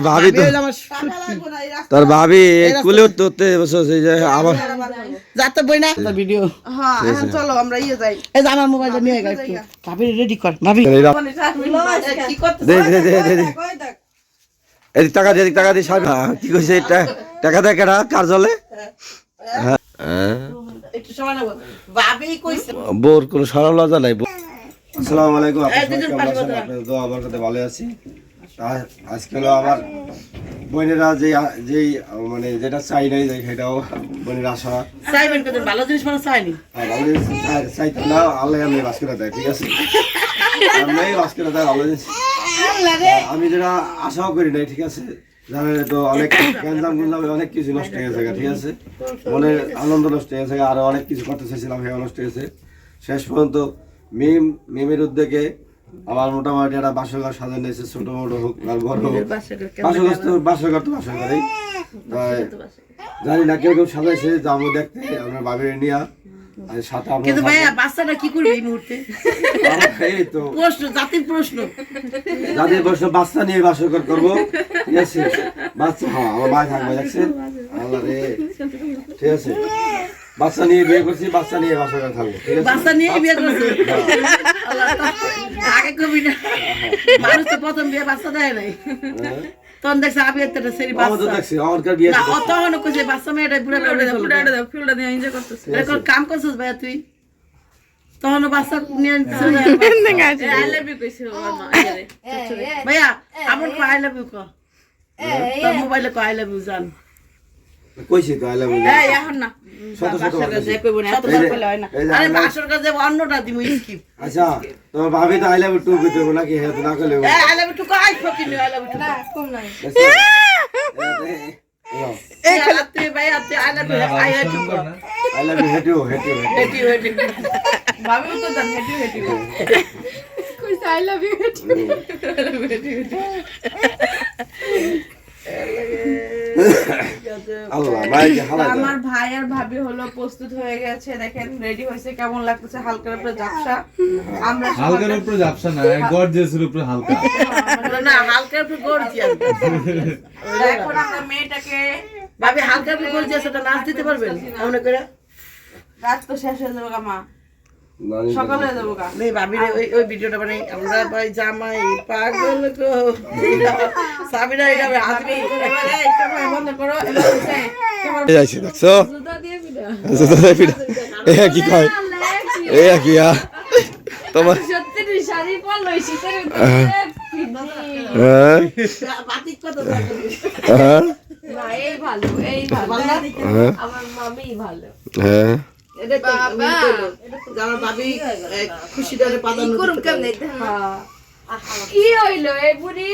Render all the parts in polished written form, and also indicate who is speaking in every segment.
Speaker 1: ভাবি তো তোর ভাবি কুলে উঠতে বসে যে আবার
Speaker 2: যাতে বই না ভিডিও হ্যাঁ এখন চলো আমরা ইয়ে যাই এই যে আমার মোবাইলটা নিয়ে গেল একটু ভাবি রেডি কর ভাবি কি করতে
Speaker 1: দে দে দে দে দে এদিক টাকা দে সাহেব কি কইছে এটা টাকা দে কেডা কার জলে
Speaker 2: একটু সময় নাও ভাবি কইছে
Speaker 1: বোর কোন সরল লজ্জা নাই। আসসালামু আলাইকুম আপনাদের দোয়া বরকতে ভালো আছি। আজকে হলো আমার বোনেরা যেই মানে যেটা চাই নাই সেটাও বোনের আশা
Speaker 2: চাইবেন কত ভালো জিনিস মানে চাইনি
Speaker 1: ভালো জিনিস চাইতে না আল্লাহ আমি বাস করে দেয় ঠিক আছে আমি বাস করে দেয় ভালো জিনিস আমি যেটা আশাও করি নাই ঠিক আছে জানেন তো অনেক গ্যাঞ্জাম গুঞ্জাম অনেক কিছু নষ্ট হয়ে গেছে ঠিক আছে মনের আনন্দ নষ্ট হয়ে গেছে আরো অনেক কিছু করতে চাইছিলাম সেটা নষ্ট হয়েছে। শেষ পর্যন্ত মিমের উদ্যোগে আমার মোটামুটি একটা বাসঘর সাজানো নিয়েছে ছোট মোটো হোক আর বড় হোক বাসঘর তো বাসঘরেই জানি না কেউ কেউ সাজাইছে যাবো দেখতে আমরা ভাবির নিয়া সাথে
Speaker 2: কিন্তু ভাইয়া বাচ্চাটা কি করবে এই মুহূর্তে
Speaker 1: এই তো
Speaker 2: প্রশ্ন জাতির প্রশ্ন
Speaker 1: বাচ্চা নিয়ে বাসঘর করবো ঠিক আছে বাচ্চা হ্যাঁ আমার ভাই থাকবে দেখছেন আল্লাহ রে ঠিক আছে বাচ্চা নিয়ে বিয়ে করছি বাচ্চা নিয়ে বাসঘর থাকবো ঠিক আছে
Speaker 2: বাচ্চা নিয়ে বিয়ে করছি আগে কবি না মানুষ তো প্রথম বিয়ে বাচ্চা দেয় নাই তখন দেখছে আমি একটা সেরি বাচ্চা
Speaker 1: দেখছি আমার কার বিয়ে
Speaker 2: না তখন কইছে বাচ্চা মেয়েটা বুড়া দাও ফুলটা দিয়ে এনজয় করতেছ এরকম কাম করছস ভাইয়া তুই তখন বাচ্চা নিয়ে আই লাভ ইউ কইছে ভাইয়া আমার কো আই লাভ ইউ কো তোর মোবাইলে কো আই লাভ ইউ জান
Speaker 1: কইছি তো আই লাভ ইউ
Speaker 2: এই এখন না বাসর কাজে কইব না এত কইলে হয় না আরে বাসর কাজে অন্যটা দিমু স্কিপ
Speaker 1: আচ্ছা তোমার ভাবি তো আই লাভ ইউ টু কইতে হবে নাকি হে তো না কইলে
Speaker 2: এই আই লাভ ইউ টু কই ফকিন আই লাভ ইউ টু না কম নাই এই খালাতে ভাই আপনি I love you I love you
Speaker 1: I love you হেটিও
Speaker 2: ভাবি তো জান হেটিও কইছে আই লাভ ইউ হেটিও আমার ভাই আর ভাবি হলো প্রস্তুত হয়ে গেছে দেখেন রেডি হয়েছে কেমন লাগতেছে হালকার উপরে ঝাপসা আমরা
Speaker 3: হালকার উপরে ঝাপসা না গর্জিয়াসের উপরে হালকা
Speaker 2: না হালকার উপরে গর্জিয়াস এখন আমরা মেয়েটাকে ভাবি হালকার উপরে গর্জিয়াস এটা নাচ দিতে পারবেন মনে করে রাত তো শেষ হয়ে যাবে মা সকাল হয়ে যাবো গা নেই ভাবি ওই ভিডিওটা বানাই আমরা ভাই জামাই পাগল গো সাবিনা এটা আজকে একটা বন্ধ করো
Speaker 1: যাইছি দেখছো জুতা দিয়ে পিটা এ কি কয় এ কি তোমার
Speaker 4: সত্যি শাড়ি পর লইছি তোর
Speaker 2: বাতিক কত
Speaker 4: না এই ভালো আমার মামি ভালো
Speaker 1: হ্যাঁ
Speaker 2: বাবা আমার ভাবি খুশি ধরে পাদান করুম কেমনে
Speaker 4: কি হইলো এই বুড়ি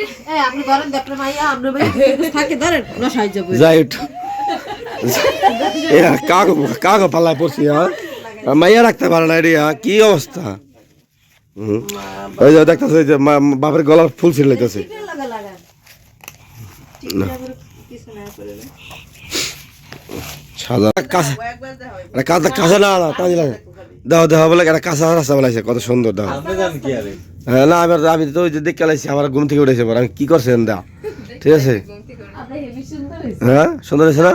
Speaker 2: আপনি ধরেন আপনার মাইয়া আপনার থাকে ধরেন না সাহায্য করে
Speaker 1: যাই উঠ এ কাগো পাল্লায় পড়ছি মাইয়া রাখতে পারে না রে কি অবস্থা ওই যে দেখতেছে যে বাপের গলার ফুল ছিঁড়ে লাইতেছে সাদা কাঁচা না কাঁচা লাগে দেওয়া বলে একটা কাঁচা রাস্তা বলাইছে কত সুন্দর দাও হ্যাঁ না আমি তো ওই যে দেখে লাইছি আমার ঘুম থেকে উঠেছে আমি কি করছেন দা ঠিক আছে হ্যাঁ সুন্দর হয়েছে না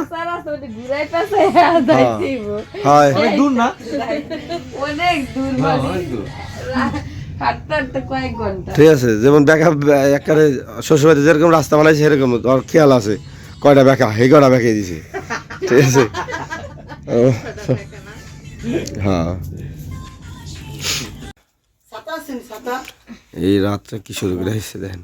Speaker 1: হয়
Speaker 3: অনেক দূর না
Speaker 4: অনেক দূর হাঁটতে কয়েক ঘন্টা
Speaker 1: ঠিক আছে যেমন বেকা একবারে শ্বশুরবাড়িতে যেরকম রাস্তা বানাইছে সেরকম ওর খেয়াল আছে কয়টা বেকা হে কয়টা বেঁকে দিছে ঠিক আছে হ্যাঁ এই রাতটা কি শুরু করে এসেছে দেখেন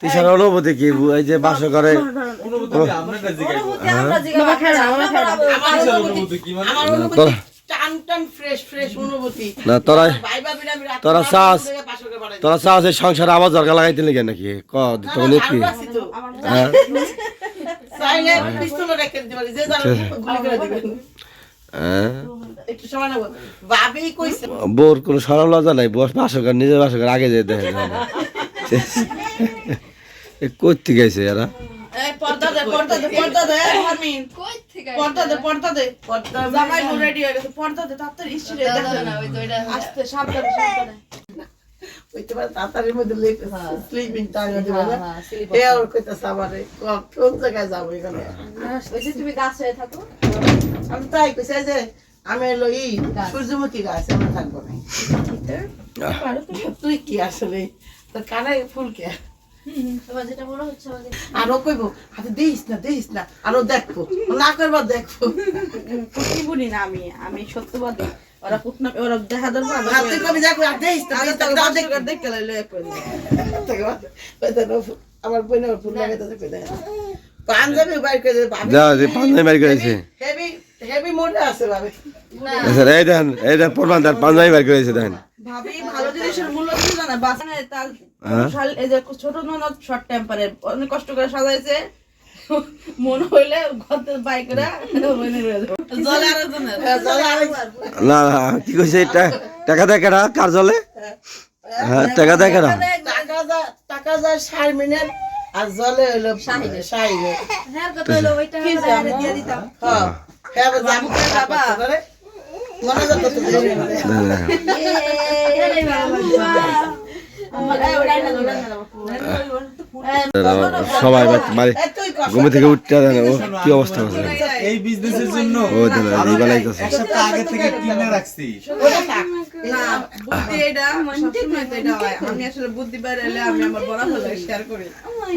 Speaker 1: তিসার অনুভূতি কি এই যে বাস করে তোরা চাস সংসারে আবার দরকার লাগাইতে লেগে নাকি তখন কি
Speaker 2: চাইলে পিস্তল রেখে দিতে পারি, যে যার গুলি করে দিবেন। একটু সময় নেব। ভাবি কইছে
Speaker 1: বোর কোনো সরম লজ্জা নাই, বস বাসকার নিজের বাসকার আগে যেতে দেখে করতে গেছে এরা।
Speaker 2: এই পর্দা দে হারমিন,
Speaker 4: কই থেকে
Speaker 2: পর্দা দে জামাই রেডি হয়ে গেছে, পর্দা দে তাড়াতাড়ি স্ত্রী দেখো
Speaker 4: না ওই তো এটা
Speaker 2: আস্তে সাবধানে ওইতে পারে তাড়াতাড়ির মধ্যে লেগে স্লিপিং টাইম দিবে না। এ আর কইতাছে আমারে কোন জায়গায় যাবো এখানে।
Speaker 4: ওই যে তুমি গাছ হয়ে থাকো
Speaker 2: আমি তাই কইছে যে আমি হলো এই সূর্যমুখী গাছ, আমরা থাকবো না। তুই কি আসলে তোর কানে ফুল কে?
Speaker 4: তোমার যেটা মনে হচ্ছে আমাদের
Speaker 2: আরো কইবো হাতে দিস না আরো দেখবো না করবো দেখবো।
Speaker 5: পুটনি বুনি না আমি সত্যবাদী। ওরা পুটনা ওরা দেখা দরকার
Speaker 2: হাতে কবি দেখো আর দিস না
Speaker 5: দেখতে লাইলো এক করে
Speaker 2: আমার বইনে ফুল লাগাইতে কই দেয় পাঞ্জাবি বাইর করে ভাবি
Speaker 1: যা যে পাঞ্জাবি বাইর করেছে,
Speaker 2: হেভি মোটা আছে ভাবি।
Speaker 1: এই দেখেন এই দেখেন প্রমাণ তার পাঞ্জাবি বাইর করেছে দেখেন।
Speaker 5: ভাবি ভালো জিনিসের মূল্য দিতে জানা বাসনে তার
Speaker 1: হ্যাঁ?
Speaker 5: এই যে ছোট ননদ শর্ট টেম্পারে অনেক কষ্ট করে সাজাইছে, মন হইলে ঘরতে বাই করে বইনে রয়ে যাবে জলে আর জনের
Speaker 1: না না, কি কইছে টাকা দেয় কেনা কার জলে? হ্যাঁ টাকা দেয় কেনা?
Speaker 2: টাকা যায় শারমিনের আর জলে হইলো শাহিনের।
Speaker 4: হ্যাঁ কত হলো ওইটা আমরা দিয়ে দিতাম
Speaker 2: হ্যাঁ হ্যাঁ যাবো বাবা মনে যাচ্ছে তো
Speaker 1: সবাই বাড়ি ঘুমে থেকে উঠতে দেয় না, ও কি অবস্থা আছে
Speaker 3: এই বিজনেসের জন্য
Speaker 1: ও দেন এই বেলায় কাছে
Speaker 3: এক সপ্তাহ আগে থেকে কিনে রাখছি।
Speaker 5: না বুদ্ধি এটা সবসময় তো এটা হয়। আমি আসলে বুদ্ধি বাইরে এলে আমি আমার বড় হলে শেয়ার করি।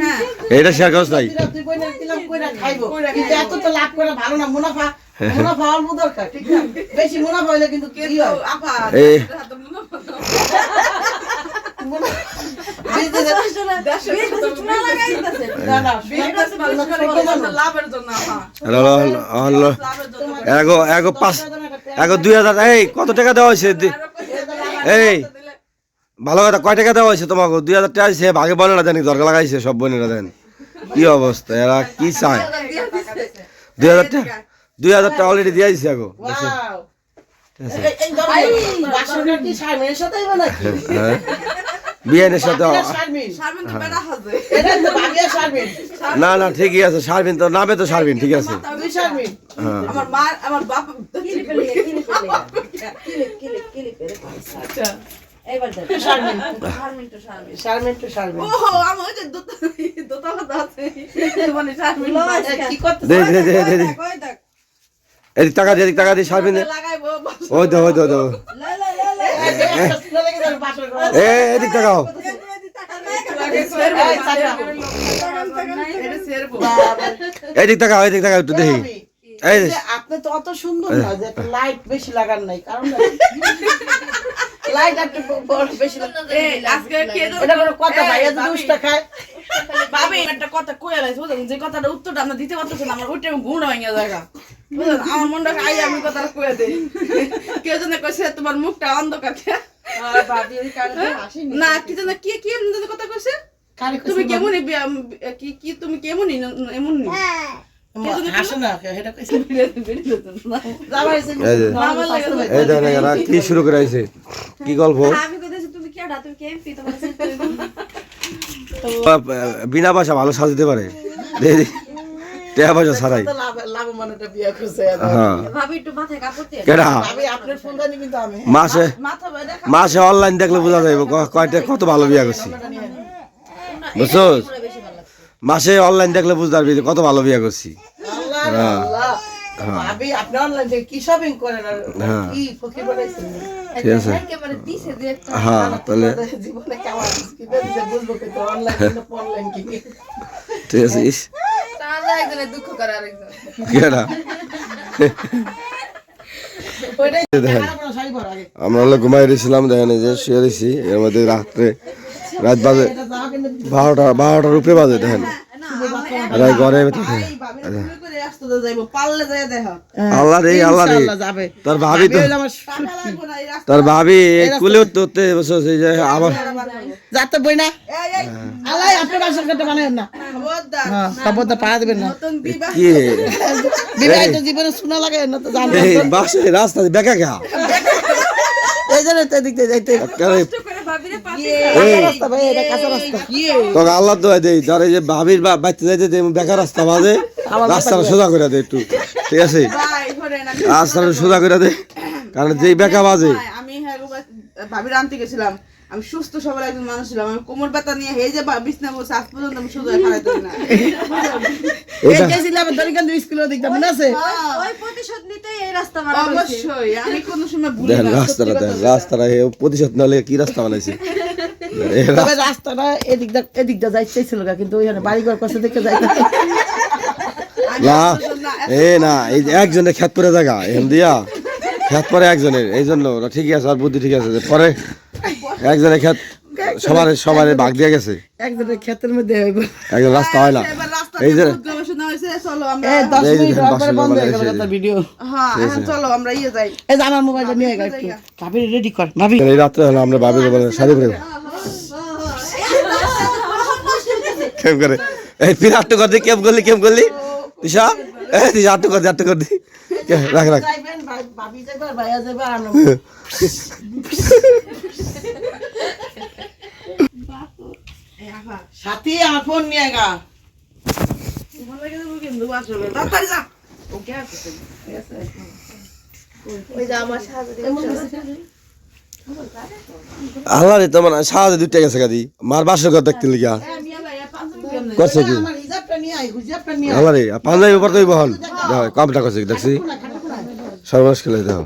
Speaker 5: হ্যাঁ
Speaker 1: এইটা শেয়ার করছ নাই?
Speaker 2: তুই বইনে দিলাম কইরা খাইবো, কিন্তু এত তো লাভ করে ভালো না। মুনাফা অল্প দরকার, ঠিক না? বেশি মুনাফা হইলে কিন্তু কি
Speaker 5: কিন্তু
Speaker 2: হয়?
Speaker 5: আপা
Speaker 1: এই
Speaker 5: হাতে মনে পড়লো লাভের জন্য আপা
Speaker 1: এগো 2000 এই কত টাকা দেওয়া হয়েছে? এই ভালো কথা, কয় টাকা দেওয়া হয়েছে তোমাকে? 2000 টাকা আছে, ভাগে বলে না জানি দরকার লাগাইছে সব বোনেরা দেন। কি অবস্থা, এরা কি চায়? 2000 টাকা অলরেডি দিয়ে দিছে আগো।
Speaker 2: ওয়াও এই বাসনটা কি শারমিনের সাথে হইবো নাকি?
Speaker 1: হ্যাঁ বিয়ানের সাথে
Speaker 2: শারমিন
Speaker 5: শারমিন তো বেড়া হাজে
Speaker 2: এটা তো ভাবিয়া শারমিন,
Speaker 1: না না ঠিকই আছে, শারমিন তো নামে তো শারমিন, ঠিক আছে।
Speaker 2: তুই শারমিন।
Speaker 1: হ্যাঁ
Speaker 5: আমার মা আমার বাপ
Speaker 2: আচ্ছা
Speaker 4: এইবার দেখ
Speaker 2: শারমিন
Speaker 5: শারমিন তো শারমিন
Speaker 2: শারমিন তো শারমিন।
Speaker 5: ওহো আমার ওই যে দোতলা আছে মানে শারমিন
Speaker 2: কি করতে
Speaker 1: দে দে দে দে
Speaker 5: কই দেখ
Speaker 1: এদিক টাকা দিয়ে শারমিন দে।
Speaker 5: লাগাইবো
Speaker 1: ওই দে এদিক টাকাও এদিক টাকা একটু দেখি। এই যে
Speaker 2: আপনি তো অত সুন্দর না যে লাইট বেশি লাগান নাই, কারণ লাইট একটু বড় বেশি
Speaker 5: আজকে কে
Speaker 2: এটা কোনো কথা ভাইয়া যদি উষ্টা খায়।
Speaker 5: ভাবি একটা কথা কই আলাইছ বুঝলেন, যে কথাটা উত্তরটা আমরা দিতে পারতেছি না, আমার ওইটা গুণ হয়ে জায়গা বুঝলেন। আমার মনটা আই আমি কথাটা কয়ে দেই, কেউ যেন কইছে তোমার মুখটা অন্ধকার না কি যেন কি কি এমন কথা কইছে, তুমি কেমন কি তুমি কেমন এমন
Speaker 2: হাসে না এটা কইছে
Speaker 1: এই দেখেন এরা কি শুরু করে আইছে, কি গল্প।
Speaker 4: আমি কইতেছি তুমি কি আডা তুমি কেমন ফি তোমার
Speaker 1: বিনা পয়সা ভালো সাজাতে পারে, টাকা পয়সা ছাড়াই।
Speaker 2: লাভ মানেটা বিয়া করছে।
Speaker 1: হ্যাঁ
Speaker 4: ভাবি একটু মাথায় কাপড় দিয়ে
Speaker 1: কেডা
Speaker 2: আমি আপনার ফোন জানি কিন্তু আমি
Speaker 1: মাসে
Speaker 5: মাথা বেদা
Speaker 1: মাসে অনলাইন দেখলে বোঝা যাবে কয়টা কত ভালো বিয়া করছি, বুঝছো?
Speaker 4: বেশি ভালো লাগছে
Speaker 1: মাসে অনলাইন দেখলে বুঝতে পারবি যে কত ভালো বিয়া করছি।
Speaker 2: আল্লাহ রে আল্লাহ। ভাবি আপনি অনলাইন থেকে কি শপিং করেন আর কি ফকির বানাইছেন?
Speaker 1: ঠিক আছে
Speaker 4: একেবারে দিছে যে একটা
Speaker 1: হ্যাঁ তাহলে
Speaker 2: জীবনে কেমন কি দিছে বুঝবো কিন্তু অনলাইন না অনলাইন কি
Speaker 1: ঠিক আছে। ইস
Speaker 4: তাহলে একজনের দুঃখ করে আরেকজন
Speaker 1: কেডা
Speaker 2: ওইটাই
Speaker 1: দেখেন
Speaker 2: আপনারা শাড়ি পর আগে
Speaker 1: আমরা হলো ঘুমাই রয়েছিলাম, দেখেন এই যে শুয়ে রয়েছি, এর মধ্যে রাত বাজে
Speaker 2: এটা যাও কিন্তু
Speaker 1: 12টার উপরে বাজে, দেখেন আরে ঘরে
Speaker 2: ভাই ভাবির কুলে করে আসতে তো যাইবো পারলে যায় দেখো
Speaker 1: আল্লাহ রে আল্লাহ রে
Speaker 2: ইনশাআল্লাহ যাবে
Speaker 1: তোর ভাবি তো
Speaker 2: হইলো আমার টাকা লাগবে না এই রাস্তা
Speaker 1: তোর ভাবি কুলে উঠতে বসে এই যে আবার
Speaker 2: যাতে বই না আল্লাহ আপনি বাসর কাটে বানায়েন না খবরদার হ্যাঁ খবরদার পাড়া দিবেন না
Speaker 5: নতুন বিবাহ
Speaker 1: কি
Speaker 2: বিবাহিত জীবনে শোনা লাগে না তো জানো
Speaker 1: এই বাসে রাস্তা বেকা গা
Speaker 2: এই জন্য তো দিতে যাইতে
Speaker 1: করে
Speaker 5: করে ভাবিরে পাশে
Speaker 2: রাস্তা ভাই এটা কাঁচা রাস্তা
Speaker 1: তোকে আল্লাহ দোয়া দেই ধরে যে ভাবির বাচ্চা যাইতে দে বেকার রাস্তা বাজে রাস্তাটা সোজা করে দে একটু ঠিক আছে
Speaker 5: ভাই ধরেন আমি
Speaker 1: রাস্তাটা সোজা করে দে কারণ যেই বেকা বাজে
Speaker 5: ভাই, আমি হ্যাঁ গো ভাবির আনতে গেছিলাম আমি সুস্থ সবল একজন মানুষ ছিলাম আমি কোমর ব্যথা নিয়ে এই যে বিছনা বসে আজ পর্যন্ত আমি সোজা খাড়াইতে পারি না
Speaker 2: এই গেছিলাম দরিকান স্কুলে দেখতে মনে আছে
Speaker 4: ওই প্রতিশোধ নিতে এই রাস্তা বানানো হয়েছে।
Speaker 5: অবশ্যই আমি কোনো সময় ভুলি
Speaker 1: দেখেন
Speaker 5: না
Speaker 1: রাস্তাটা দেখেন রাস্তাটা প্রতিশোধ নাহলে কি রাস্তা বানাইছে
Speaker 2: তবে রাস্তাটা এদিক দা যাইতেছিল কিন্তু ওইখানে বাড়িঘর কষ্ট দেখে যাই
Speaker 1: না না এই যে একজনের খেত পরে জায়গা এখান দিয়া খেত পরে একজনের এই জন্য ওরা ঠিকই আছে আর বুদ্ধি ঠিক আছে যে পরে একজনের খেত সবার ভাগ দিয়ে গেছে
Speaker 2: একজনের ক্ষেতের মধ্যে হইব
Speaker 1: একজন রাস্তা হয় না
Speaker 5: এবার রাস্তা
Speaker 1: এই যে
Speaker 5: গবেষণা হয়েছে চলো আমরা
Speaker 2: এই 10
Speaker 1: এই যে
Speaker 2: মিনিট
Speaker 1: দেখেন,
Speaker 2: পরে বন্ধ হয়ে গেল
Speaker 1: বাসুদেব
Speaker 2: তার ভিডিও
Speaker 5: হ্যাঁ এখন চলো আমরা ইয়ে যাই
Speaker 2: এই যে আমার মোবাইলটা নিয়ে গেল একটু ভাবি রেডি কর ভাবি
Speaker 1: এই রাত্রে হলো আমরা ভাবির বলে শাড়ি পরে কেম করে এই ফির আটটু কর দি কেম করলি দিশা এই দিশা আটটু কর দি রাখ
Speaker 2: যাইবেন ভাবি যাইবে আর ভাইয়া যাইবে আর আমরা সাথী আমার ফোন নিয়ে গা
Speaker 5: ভালো লাগে তো কিন্তু আসলে তাড়াতাড়ি যা ওকে আছে
Speaker 4: ওই যে আমার সাহায্য
Speaker 1: আল্লাহ রে তোমার সাহায্য দুইটা গেছে গাদি মার বাসর ঘর দেখতে লিগা
Speaker 5: মিয়া ভাই 5 মিনিট
Speaker 1: করছে কি
Speaker 2: আমার হিজাবটা নিয়ে আই হিজাবটা নিয়ে
Speaker 1: আল্লাহ রে পাঞ্জাবি পরতেই বহল কমটা করছে দেখছি সর্বনাশ খেলে দেখো